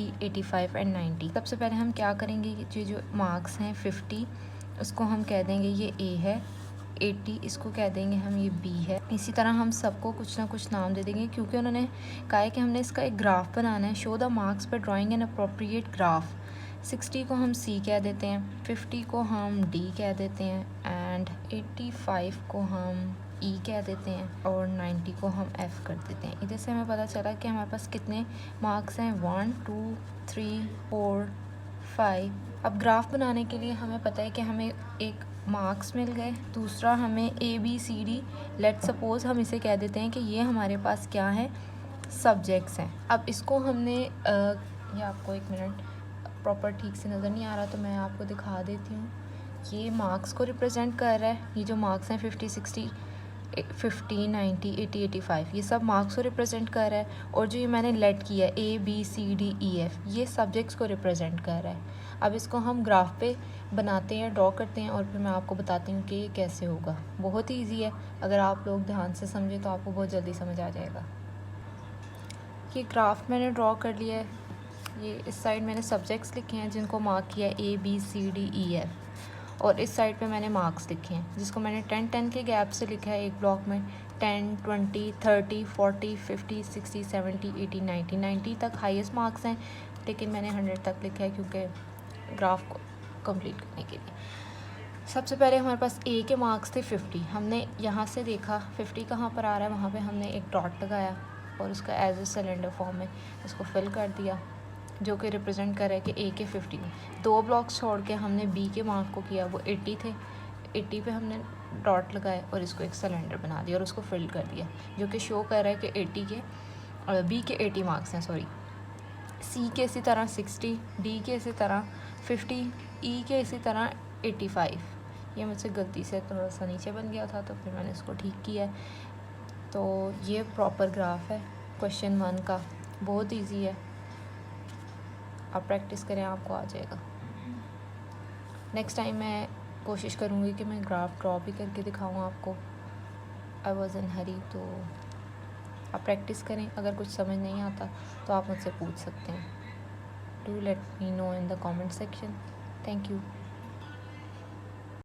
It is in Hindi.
85 एंड 90। सबसे पहले हम क्या करेंगे, ये जो मार्क्स हैं 50 उसको हम कह देंगे ये ए है, 80 इसको कह देंगे हम ये बी है। इसी तरह हम सबको कुछ ना कुछ नाम दे देंगे, क्योंकि उन्होंने कहा है कि हमने इसका एक ग्राफ बनाना है। शो द मार्क्स पर ड्राइंग एन अप्रोप्रिएट ग्राफ। 60 को हम सी कह देते हैं, 50 को हम डी कह देते हैं एंड 85 को हम ई कह देते हैं और 90 को हम एफ़ कर देते हैं। इधर से हमें पता चला कि हमारे पास कितने मार्क्स हैं, 1 2 3 4 5। अब ग्राफ बनाने के लिए हमें पता है कि हमें एक मार्क्स मिल गए, दूसरा हमें A B C D, let suppose हम इसे कह देते हैं कि ये हमारे पास क्या है, सब्जेक्ट्स हैं। अब इसको हमने ये आपको एक मिनट प्रॉपर ठीक से नज़र नहीं आ रहा तो मैं आपको दिखा देती हूँ। ये मार्क्स को रिप्रेजेंट कर रहा है, ये जो मार्क्स हैं 50 60 50 90 80 85 ये सब मार्क्स को रिप्रेजेंट कर रहा है। और जो ये मैंने लेट किया है A B C D E F, ये सब्जेक्ट्स को रिप्रेजेंट कर रहा है। अब इसको हम ग्राफ पे बनाते हैं, ड्रॉ करते हैं और फिर मैं आपको बताती हूँ कि ये कैसे होगा। बहुत ही ईजी है, अगर आप लोग ध्यान से समझें तो आपको बहुत जल्दी समझ आ जाएगा। ये ग्राफ मैंने ड्रॉ कर लिया है, ये इस साइड मैंने सब्जेक्ट्स लिखे हैं जिनको मार्क किया A B C D E F, और इस साइड पे मैंने मार्क्स लिखे हैं जिसको मैंने 10 के गैप से लिखा है एक ब्लॉक में। 10 20 30 40 50 60 70 80 90 90 तक हाईएस्ट मार्क्स हैं, लेकिन मैंने 100 तक लिखा है क्योंकि ग्राफ को कंप्लीट करने के लिए। सबसे पहले हमारे पास ए के मार्क्स थे 50। हमने यहाँ से देखा 50 कहाँ पर आ रहा है, वहाँ पे हमने एक डॉट लगाया और उसका एज ए सिलेंडर फॉर्म में उसको फिल कर दिया, जो कि रिप्रेजेंट कर रहा है कि ए के 50 में। 2 ब्लॉक्स छोड़ के हमने बी के मार्क को किया, वो 80 थे, 80 पे हमने डॉट लगाए और इसको एक सिलेंडर बना दिया और उसको फिल कर दिया, जो कि शो कर रहा है कि 80 के बी के 80 मार्क्स हैं, सॉरी। सी के इसी तरह 60, डी के इसी तरह 50, ई के इसी तरह 85। ये मुझसे गलती से थोड़ा सा नीचे बन गया था तो फिर मैंने इसको ठीक किया है। तो ये प्रॉपर ग्राफ है क्वेश्चन 1 का, बहुत ईजी है, आप प्रैक्टिस करें आपको आ जाएगा। नेक्स्ट टाइम मैं कोशिश करूँगी कि मैं ग्राफ ड्रॉ भी करके दिखाऊँ आपको। आई वॉज इन हरी, तो आप प्रैक्टिस करें। अगर कुछ समझ नहीं आता तो आप मुझसे पूछ सकते हैं। Do let me know in the comment section. Thank you.